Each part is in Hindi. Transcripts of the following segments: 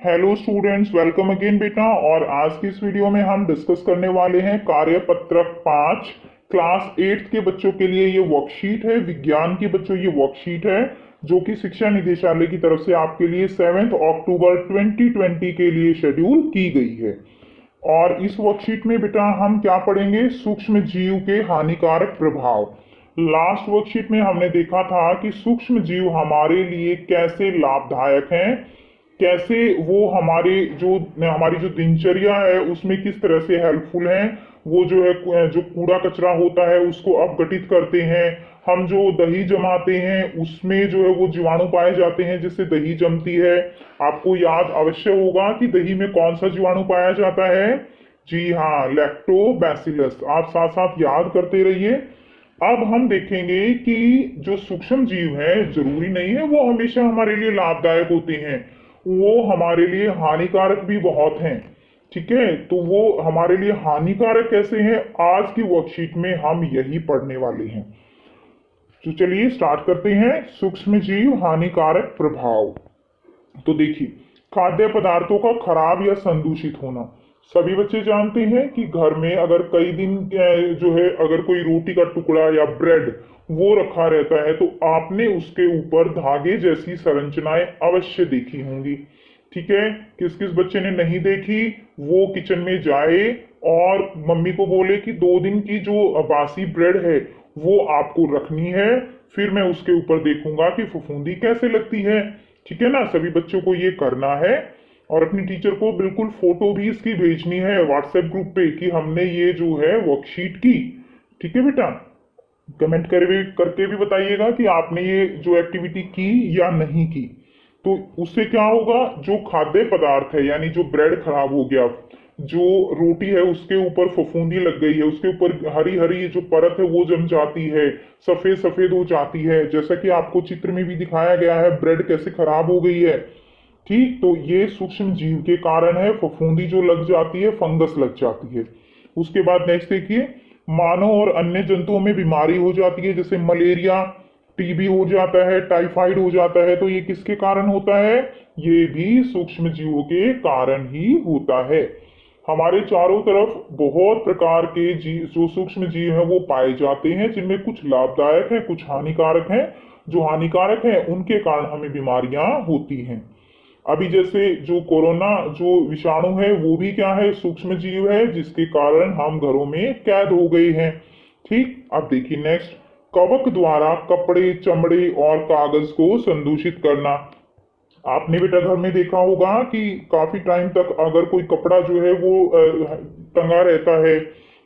हेलो स्टूडेंट्स, वेलकम अगेन बेटा। और आज की इस वीडियो में हम डिस्कस करने वाले हैं कार्यपत्रक 5 क्लास 8 के बच्चों के लिए। ये वर्कशीट है, विज्ञान के बच्चों ये वर्कशीट है जो कि शिक्षा निदेशालय की तरफ से आपके लिए 7 अक्टूबर 2020 के लिए शेड्यूल की गई है। और इस वर्कशीट में बेटा हम क्या पढ़ेंगे? सूक्ष्म जीव के हानिकारक प्रभाव। लास्ट वर्कशीट में हमने देखा था कि सूक्ष्म जीव हमारे लिए कैसे लाभदायक हैं, कैसे वो हमारी जो दिनचर्या है उसमें किस तरह से हेल्पफुल हैं। वो जो है जो कूड़ा कचरा होता है उसको अपघटित करते हैं। हम जो दही जमाते हैं उसमें जो है वो जीवाणु पाए जाते हैं जिससे दही जमती है। आपको याद अवश्य होगा कि दही में कौन सा जीवाणु पाया जाता है। जी हाँ, लैक्टोबैसिलस। आप साथ साथ याद करते रहिए। अब हम देखेंगे कि जो सूक्ष्म जीव है जरूरी नहीं है वो हमेशा हमारे लिए लाभदायक होते हैं, वो हमारे लिए हानिकारक भी बहुत हैं। ठीक है, तो वो हमारे लिए हानिकारक कैसे हैं आज की वर्कशीट में हम यही पढ़ने वाले हैं। तो चलिए स्टार्ट करते हैं। सूक्ष्म जीव हानिकारक प्रभाव। तो देखिए, खाद्य पदार्थों का खराब या संदूषित होना। सभी बच्चे जानते हैं कि घर में अगर कई दिन जो है अगर कोई रोटी का टुकड़ा या ब्रेड वो रखा रहता है तो आपने उसके ऊपर धागे जैसी संरचनाएं अवश्य देखी होंगी। ठीक है, किस किस बच्चे ने नहीं देखी वो किचन में जाए और मम्मी को बोले कि 2 दिन की जो बासी ब्रेड है वो आपको रखनी है, फिर मैं उसके ऊपर देखूंगा कि फफूंदी कैसे लगती है। ठीक है ना, सभी बच्चों को ये करना है। और अपनी टीचर को बिल्कुल फोटो भी इसकी भेजनी है व्हाट्सएप ग्रुप पे कि हमने ये जो है वर्कशीट की। ठीक है बेटा, कमेंट करके भी बताइएगा कि आपने ये जो एक्टिविटी की या नहीं की। तो उससे क्या होगा, जो खाद्य पदार्थ है यानी जो ब्रेड खराब हो गया, जो रोटी है उसके ऊपर फफूंदी लग गई है, उसके ऊपर हरी हरी जो परत है वो जम जाती है, सफेद सफेद हो जाती है, जैसा कि आपको चित्र में भी दिखाया गया है ब्रेड कैसे खराब हो गई है। ठीक, तो ये सूक्ष्म जीव के कारण है, फफूंदी जो लग जाती है, फंगस लग जाती है। उसके बाद नेक्स्ट देखिए, मानव और अन्य जंतुओं में बीमारी हो जाती है, जैसे मलेरिया, टीबी हो जाता है, टाइफाइड हो जाता है। तो ये किसके कारण होता है? ये भी सूक्ष्म जीवों के कारण ही होता है। हमारे चारों तरफ बहुत प्रकार के जीव जो सूक्ष्म जीव हैं वो पाए जाते हैं, जिनमें कुछ लाभदायक है कुछ हानिकारक हैं। जो हानिकारक हैं उनके कारण हमें बीमारियां होती हैं। अभी जैसे जो कोरोना जो विषाणु है वो भी क्या है, सूक्ष्म जीव है जिसके कारण हम घरों में कैद हो गए हैं। ठीक, अब देखिए नेक्स्ट, कवक द्वारा कपड़े, चमड़े और कागज को संदूषित करना। आपने बेटा घर में देखा होगा कि काफी टाइम तक अगर कोई कपड़ा जो है वो टंगा रहता है।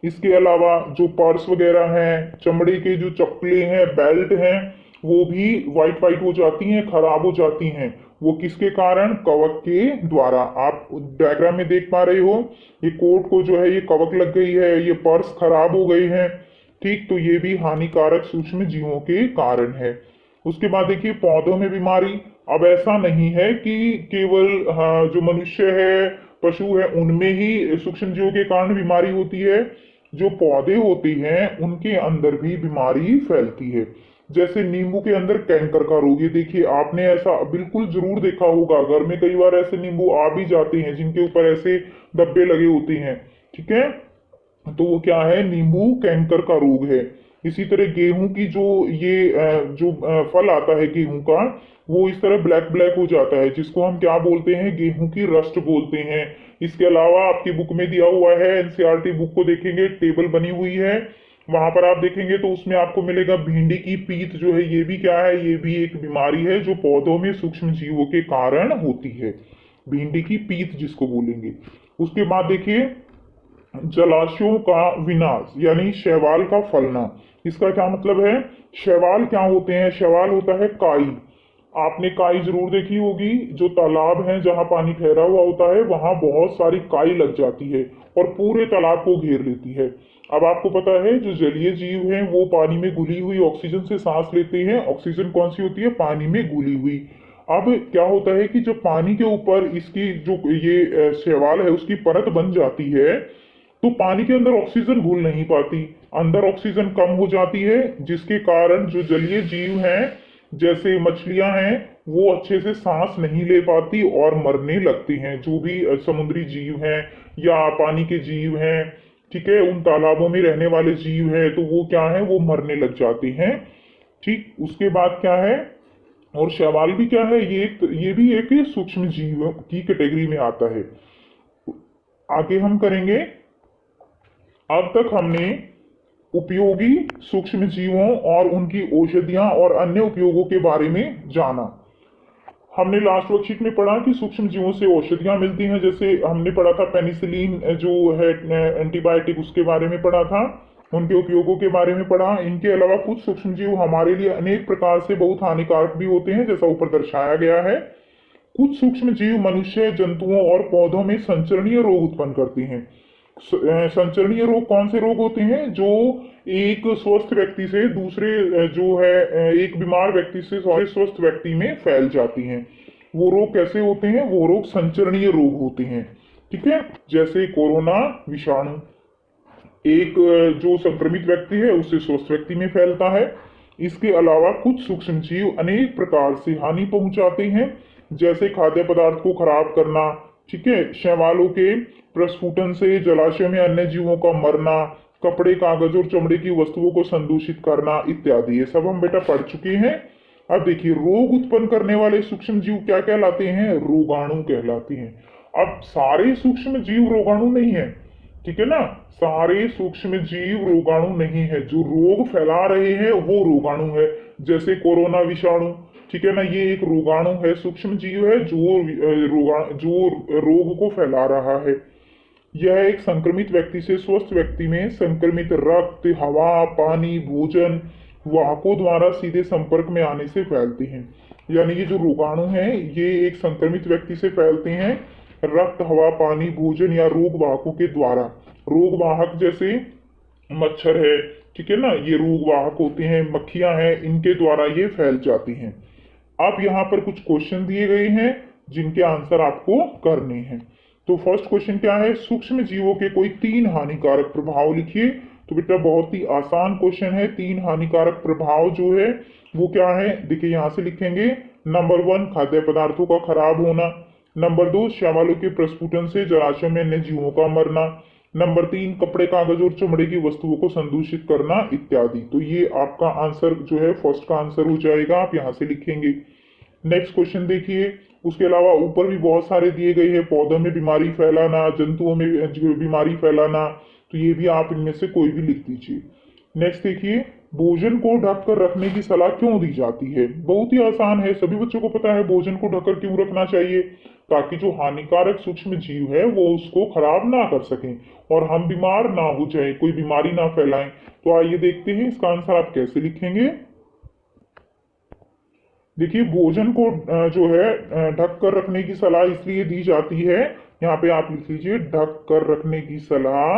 इसके अलावा जो पर्स वगैरह हैं, चमड़े के जो चप्पलें हैं, बेल्ट हैं, वो भी वाइट वाइट हो जाती हैं, खराब हो जाती हैं। वो किसके कारण? कवक के द्वारा। आप डायग्राम में देख पा रहे हो, ये कोट को जो है ये कवक लग गई है, ये पर्स खराब हो गई है। ठीक, तो ये भी हानिकारक सूक्ष्म जीवों के कारण है। उसके बाद देखिए, पौधों में बीमारी। अब ऐसा नहीं है कि केवल हाँ, जो मनुष्य है, पशु है, उनमें ही सूक्ष्म जीवों के कारण बीमारी होती है। जो पौधे होते हैं उनके अंदर भी बीमारी फैलती है। जैसे नींबू के अंदर कैंकर का रोग, ये देखिए आपने ऐसा बिल्कुल जरूर देखा होगा, घर में कई बार ऐसे नींबू आ भी जाते हैं जिनके ऊपर ऐसे धब्बे लगे होते हैं। ठीक है, तो वो क्या है, नींबू कैंकर का रोग है। इसी तरह गेहूं की जो फल आता है गेहूं का, वो इस तरह ब्लैक ब्लैक हो जाता है, जिसको हम क्या बोलते हैं, गेहूं की रस्ट बोलते हैं। इसके अलावा आपकी बुक में दिया हुआ है, एनसीईआरटी बुक को देखेंगे, टेबल बनी हुई है, वहां पर आप देखेंगे तो उसमें आपको मिलेगा भिंडी की पीत जो है, ये भी क्या है, ये भी एक बीमारी है जो पौधों में सूक्ष्म जीवों के कारण होती है। भिंडी की पीत जिसको बोलेंगे। उसके बाद देखिए, जलाशयों का विनाश यानी शैवाल का फैलना। इसका क्या मतलब है? शैवाल क्या होते हैं? शैवाल होता है काई। आपने काई जरूर देखी होगी, जो तालाब है जहां पानी ठहरा हुआ होता है वहां बहुत सारी काई लग जाती है और पूरे तालाब को घेर लेती है। अब आपको पता है जो जलीय जीव हैं वो पानी में घुली हुई ऑक्सीजन से सांस लेते हैं। ऑक्सीजन कौन सी होती है? पानी में घुली हुई। अब क्या होता है कि जब पानी के ऊपर इसकी जो ये शैवाल है उसकी परत बन जाती है तो पानी के अंदर ऑक्सीजन घुल नहीं पाती, अंदर ऑक्सीजन कम हो जाती है, जिसके कारण जो जलीय जीव हैं जैसे मछलियां हैं वो अच्छे से सांस नहीं ले पाती और मरने लगती हैं। जो भी समुद्री जीव हैं या पानी के जीव हैं, ठीक है, उन तालाबों में रहने वाले जीव हैं, तो वो क्या है, वो मरने लग जाती हैं। ठीक, उसके बाद क्या है, और शैवाल भी क्या है, ये भी एक सूक्ष्म जीव की कैटेगरी में आता है। आगे हम करेंगे। अब तक हमने उपयोगी सूक्ष्म जीवों और उनकी औषधियां और अन्य उपयोगों के बारे में जाना। हमने लास्ट वर्कशीट में पढ़ा कि सूक्ष्म जीवों से औषधियां मिलती हैं, जैसे हमने पढ़ा था पेनिसिलिन जो है एंटीबायोटिक, उसके बारे में पढ़ा था, उनके उपयोगों के बारे में पढ़ा। इनके अलावा कुछ सूक्ष्म जीव हमारे लिए अनेक प्रकार से बहुत हानिकारक भी होते हैं, जैसा ऊपर दर्शाया गया है। कुछ सूक्ष्म जीव मनुष्य, जंतुओं और पौधों में संचरणीय रोग उत्पन्न करती हैं। संचरणीय रोग कौन से रोग होते हैं, जो एक स्वस्थ व्यक्ति से दूसरे जो है एक बीमार व्यक्ति से स्वस्थ व्यक्ति में फैल जाती हैं। वो रोग कैसे होते हैं, वो रोग संचरणीय रोग होते हैं। ठीक है, जैसे कोरोना विषाणु एक जो संक्रमित व्यक्ति है उससे स्वस्थ व्यक्ति में फैलता है। इसके अलावा कुछ सूक्ष्म जीव अनेक प्रकार से हानि पहुंचाते हैं, जैसे खाद्य पदार्थ को खराब करना, ठीक है, शैवालों के प्रस्फुटन से जलाशय में अन्य जीवों का मरना, कपड़े, कागज और चमड़े की वस्तुओं को संदूषित करना इत्यादि। ये सब हम बेटा पढ़ चुके हैं। अब देखिए, रोग उत्पन्न करने वाले सूक्ष्म जीव क्या कहलाते हैं, रोगाणु कहलाते हैं। अब सारे सूक्ष्म जीव रोगाणु नहीं है, ठीक है ना, सारे सूक्ष्म जीव रोगाणु नहीं है। जो रोग फैला रहे हैं वो रोगाणु है, जैसे कोरोना विषाणु, ठीक है ना, ये एक रोगाणु है, सूक्ष्म जीव है जो रोग को फैला रहा है। यह एक संक्रमित व्यक्ति से स्वस्थ व्यक्ति में संक्रमित रक्त, हवा, पानी, भोजन, वाहकों द्वारा सीधे संपर्क में आने से फैलते हैं। यानी ये जो रोगाणु हैं ये एक संक्रमित व्यक्ति से फैलते हैं रक्त, हवा, पानी, भोजन या रोग वाहकों के द्वारा। रोग वाहक जैसे मच्छर है, ठीक है ना, ये रोग वाहक होते हैं, मक्खियां हैं, इनके द्वारा ये फैल जाती हैं। अब यहाँ पर कुछ क्वेश्चन दिए गए हैं जिनके आंसर आपको करने हैं। तो फर्स्ट क्वेश्चन क्या है, सूक्ष्म जीवों के कोई 3 हानिकारक प्रभाव लिखिए। तो बेटा बहुत ही आसान क्वेश्चन है। 3 हानिकारक प्रभाव जो है वो क्या है, देखिए यहाँ से लिखेंगे। नंबर 1, खाद्य पदार्थों का खराब होना। नंबर 2, शैवालों के प्रस्फुटन से जलाशय में अन्य जीवों का मरना। नंबर 3, कपड़े, कागज और चमड़े की वस्तुओं को संदूषित करना इत्यादि। तो ये आपका आंसर जो है फर्स्ट का आंसर हो जाएगा, आप यहाँ से लिखेंगे। नेक्स्ट क्वेश्चन देखिए। उसके अलावा ऊपर भी बहुत सारे दिए गए हैं, पौधों में बीमारी फैलाना, जंतुओं में बीमारी फैलाना, तो ये भी आप इनमें से कोई भी लिख दीजिए। नेक्स्ट देखिए, भोजन को ढककर रखने की सलाह क्यों दी जाती है। बहुत ही आसान है, सभी बच्चों को पता है भोजन को ढककर क्यों रखना चाहिए, ताकि जो हानिकारक सूक्ष्म जीव है वो उसको खराब ना कर सकें और हम बीमार ना हो जाए, कोई बीमारी ना फैलाएं। तो आइए देखते हैं इसका आंसर आप कैसे लिखेंगे। देखिए, भोजन को जो है ढक कर रखने की सलाह इसलिए दी जाती है, यहाँ पे आप लिख लीजिए, ढक कर रखने की सलाह,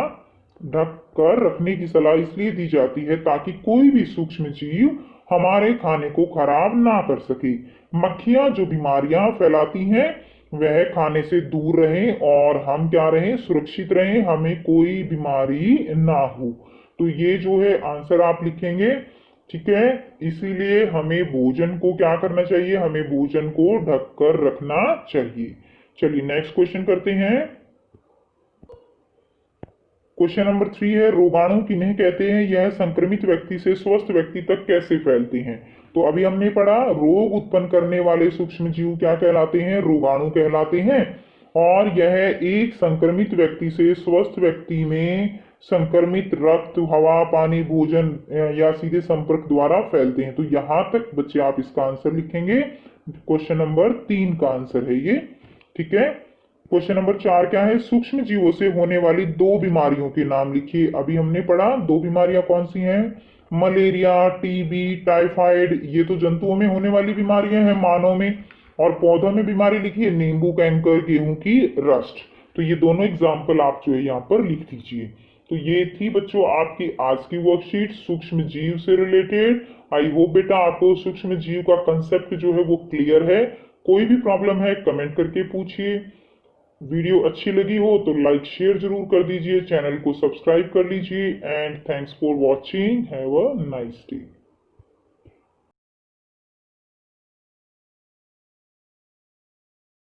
ढक कर रखने की सलाह इसलिए दी जाती है ताकि कोई भी सूक्ष्म जीव हमारे खाने को खराब ना कर सके। मक्खियां जो बीमारियां फैलाती हैं वह खाने से दूर रहें और हम क्या रहें, सुरक्षित रहें, हमें कोई बीमारी ना हो। तो ये जो है आंसर आप लिखेंगे, ठीक है। इसीलिए हमें भोजन को क्या करना चाहिए, हमें भोजन को ढक कर रखना चाहिए। चलिए नेक्स्ट क्वेश्चन करते हैं। क्वेश्चन नंबर 3 है, रोगाणु किन्हें कहते हैं, यह संक्रमित व्यक्ति से स्वस्थ व्यक्ति तक कैसे फैलते हैं। तो अभी हमने पढ़ा, रोग उत्पन्न करने वाले सूक्ष्म जीव क्या कहलाते हैं, रोगाणु कहलाते हैं। और यह एक संक्रमित व्यक्ति से स्वस्थ व्यक्ति में संक्रमित रक्त, हवा, पानी, भोजन या सीधे संपर्क द्वारा फैलते हैं। तो यहां तक बच्चे आप इसका आंसर लिखेंगे। क्वेश्चन नंबर 3 का आंसर है ये, ठीक है। क्वेश्चन नंबर 4 क्या है, सूक्ष्म जीवों से होने वाली 2 बीमारियों के नाम लिखिए। अभी हमने पढ़ा 2 बीमारियां कौन सी हैं, मलेरिया, टीबी, टाइफाइड, ये तो जंतुओं में होने वाली बीमारियां हैं, मानव में। और पौधों में बीमारी लिखिए, नींबू कैंकर, गेहूं की रस्ट। तो ये दोनों एग्जाम्पल आप जो है यहाँ पर लिख दीजिए। तो ये थी बच्चों आपकी आज की वर्कशीट सूक्ष्म जीव से रिलेटेड। आई होप बेटा आपको सूक्ष्म जीव का कंसेप्ट जो है वो क्लियर है। कोई भी प्रॉब्लम है कमेंट करके पूछिए। वीडियो अच्छी लगी हो तो लाइक शेयर जरूर कर दीजिए, चैनल को सब्सक्राइब कर लीजिए। And thanks for watching, have a nice day.